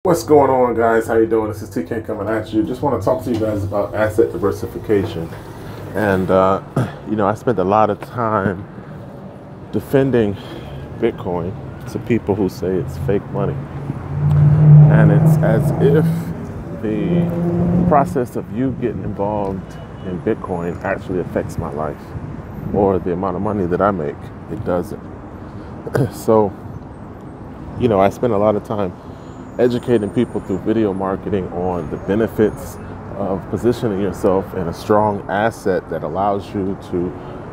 What's going on, guys? How you doing? This is TK coming at you. Just want to talk to you guys about asset diversification. And I spent a lot of time defending Bitcoin to people who say it's fake money, and it's as if the process of you getting involved in Bitcoin actually affects my life or the amount of money that I make. It doesn't. So, I spend a lot of time educating people through video marketing on the benefits of positioning yourself in a strong asset that allows you to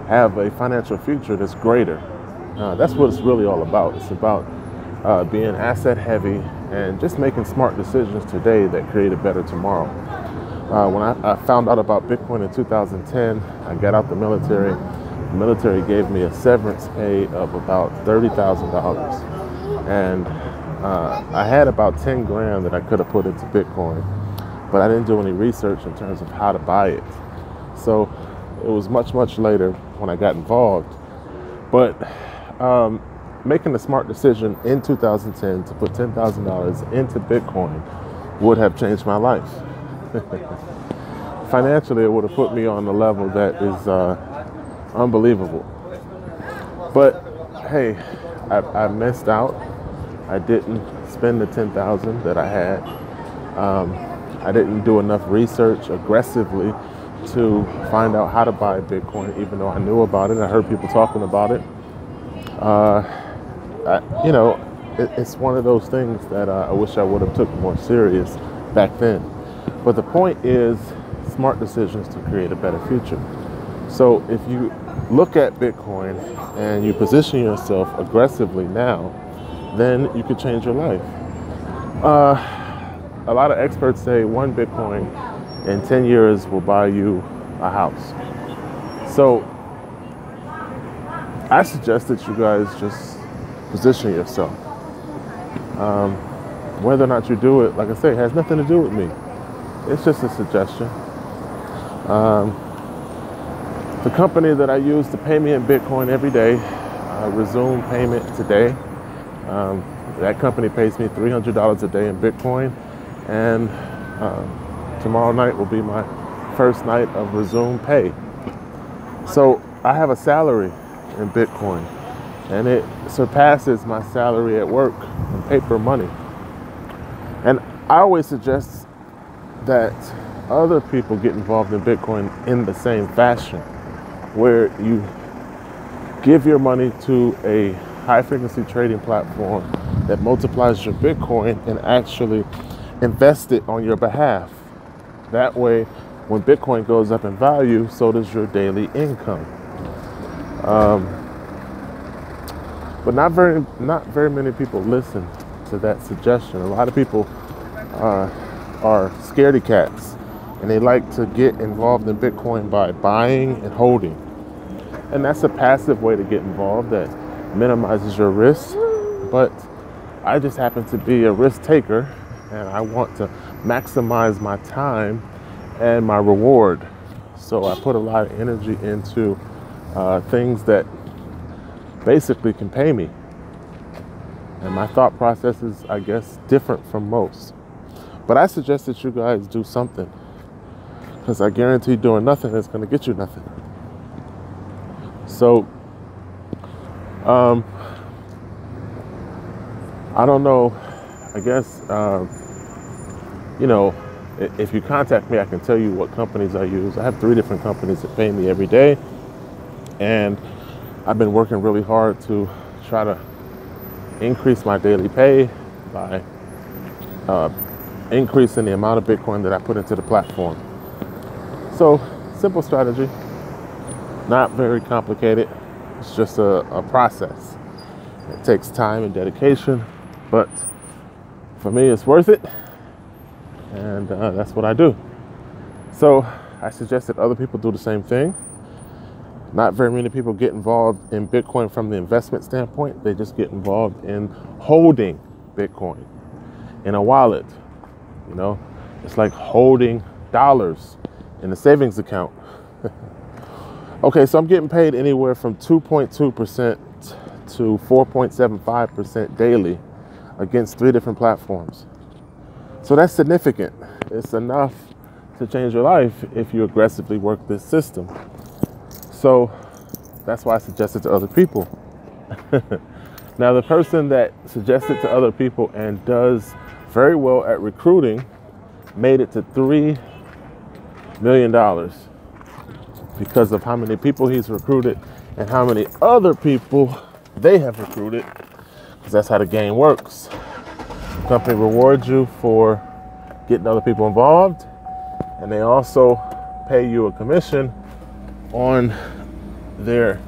have a financial future that's greater. That's what it's really all about. It's about being asset heavy and just making smart decisions today that create a better tomorrow. When I found out about Bitcoin in 2010, I got out the military. The military gave me a severance pay of about $30,000. And I had about 10 grand that I could have put into Bitcoin, but I didn't do any research in terms of how to buy it. So it was much, much later when I got involved. But making a smart decision in 2010 to put $10,000 into Bitcoin would have changed my life. Financially, it would have put me on a level that is unbelievable. But hey, I missed out. I didn't spend the $10,000 that I had. I didn't do enough research aggressively to find out how to buy Bitcoin, even though I knew about it. I heard people talking about it. It's one of those things that I wish I would have took more serious back then. But the point is smart decisions to create a better future. So if you look at Bitcoin and you position yourself aggressively now, then you could change your life. A lot of experts say one Bitcoin in 10 years will buy you a house. So I suggest that you guys just position yourself. Whether or not you do it, like I say, has nothing to do with me. It's just a suggestion. The company that I use to pay me in Bitcoin every day, resume payment today. That company pays me $300 a day in Bitcoin, and tomorrow night will be my first night of resume pay. So I have a salary in Bitcoin, and it surpasses my salary at work in paper money. And I always suggest that other people get involved in Bitcoin in the same fashion, where you give your money to a high frequency trading platform that multiplies your Bitcoin and actually invest it on your behalf. That way, when Bitcoin goes up in value, so does your daily income. But not very many people listen to that suggestion. A lot of people are scaredy cats, and they like to get involved in Bitcoin by buying and holding. And that's a passive way to get involved that minimizes your risk. But I just happen to be a risk taker, and I want to maximize my time and my reward. So I put a lot of energy into things that basically can pay me. And my thought process is, I guess, different from most. But I suggest that you guys do something, because I guarantee doing nothing is going to get you nothing. So, I don't know. I guess, if you contact me, I can tell you what companies I use. I have 3 different companies that pay me every day. And I've been working really hard to try to increase my daily pay by increasing the amount of Bitcoin that I put into the platform. So, simple strategy. Not very complicated. It's just a process. It takes time and dedication, but for me, it's worth it, and that's what I do. So I suggest that other people do the same thing. Not very many people get involved in Bitcoin from the investment standpoint. They just get involved in holding Bitcoin in a wallet. It's like holding dollars in a savings account. Okay, so I'm getting paid anywhere from 2.2% to 4.75% daily against 3 different platforms. So that's significant. It's enough to change your life if you aggressively work this system. So that's why I suggest it to other people. Now, the person that suggests it to other people and does very well at recruiting made it to $3 million because of how many people he's recruited and how many other people they have recruited, because that's how the game works. The company rewards you for getting other people involved, and they also pay you a commission on their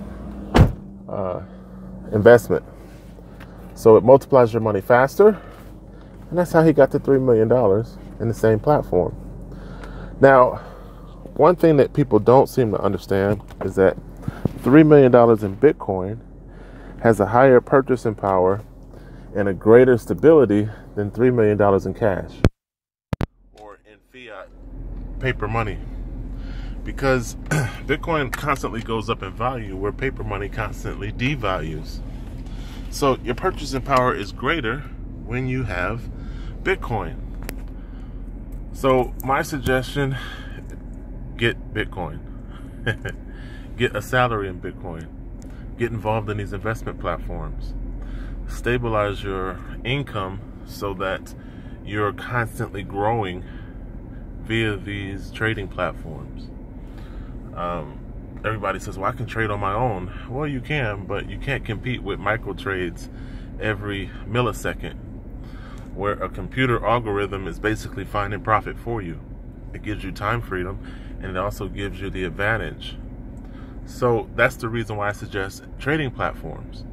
investment. So it multiplies your money faster, and that's how he got to $3 million in the same platform. Now, one thing that people don't seem to understand is that $3 million in Bitcoin has a higher purchasing power and a greater stability than $3 million in cash or in fiat paper money, because Bitcoin constantly goes up in value where paper money constantly devalues. So your purchasing power is greater when you have Bitcoin. So my suggestion, get Bitcoin. Get a salary in Bitcoin. Get involved in these investment platforms. Stabilize your income so that you're constantly growing via these trading platforms. Everybody says, well, I can trade on my own. Well, you can, but you can't compete with micro trades every millisecond, where a computer algorithm is basically finding profit for you. It gives you time freedom, and it also gives you the advantage. So that's the reason why I suggest trading platforms.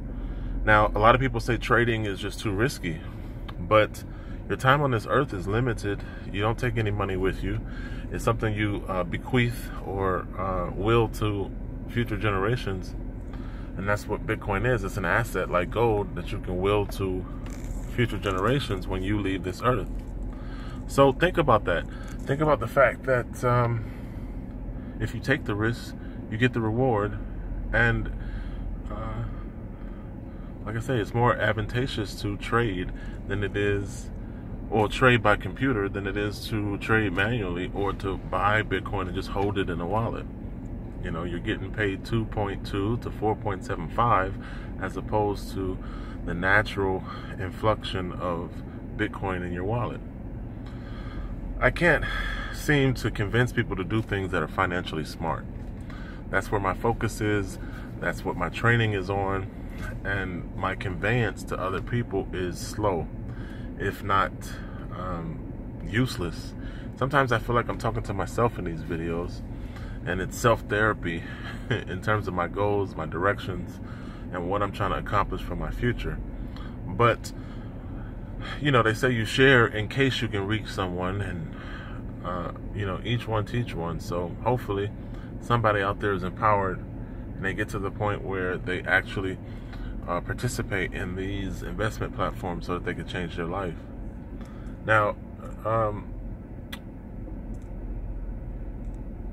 Now, a lot of people say trading is just too risky, but your time on this earth is limited. You don't take any money with you. It's something you bequeath or will to future generations. And that's what Bitcoin is. It's an asset like gold that you can will to future generations when you leave this earth. So think about that. Think about the fact that if you take the risk, you get the reward. And like I say, it's more advantageous to trade than it is, or trade by computer, than it is to trade manually or to buy Bitcoin and just hold it in a wallet. You know, you're getting paid 2.2 to 4.75 as opposed to the natural inflection of Bitcoin in your wallet. I can't seem to convince people to do things that are financially smart. That's where my focus is. That's what my training is on. And my conveyance to other people is slow, if not useless. Sometimes I feel like I'm talking to myself in these videos, and it's self-therapy in terms of my goals, my directions, and what I'm trying to accomplish for my future. But, you know, they say you share in case you can reach someone, and, you know, each one teach one. So hopefully somebody out there is empowered and they get to the point where they actually participate in these investment platforms so that they can change their life. Now,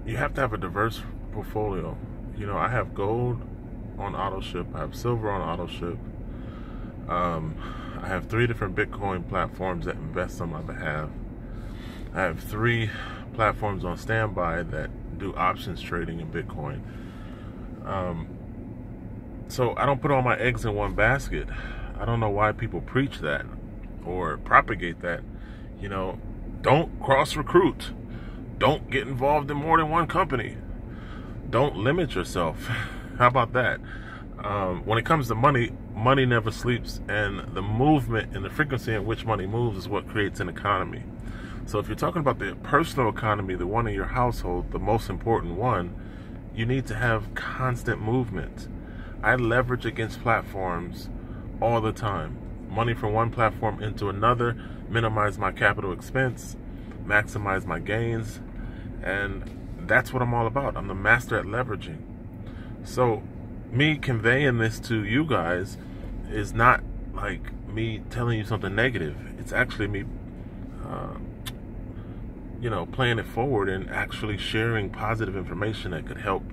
you have to have a diverse portfolio. You know, I have gold on auto ship, I have silver on auto ship. I have 3 different Bitcoin platforms that invest on my behalf. I have 3 platforms on standby that do options trading in Bitcoin. So I don't put all my eggs in one basket. I don't know why people preach that or propagate that. You know, don't cross recruit. Don't get involved in more than one company. Don't limit yourself. How about that? When it comes to money, money never sleeps, and the movement and the frequency in which money moves is what creates an economy. So if you're talking about the personal economy, the one in your household, the most important one, you need to have constant movement. I leverage against platforms all the time. Money from one platform into another, minimize my capital expense, maximize my gains, and that's what I'm all about. I'm the master at leveraging. So me conveying this to you guys is not like me telling you something negative. It's actually me you know, playing it forward and actually sharing positive information that could help.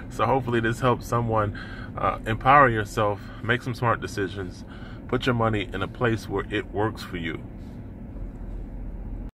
So hopefully this helps someone empower yourself, make some smart decisions, Put your money in a place where it works for you.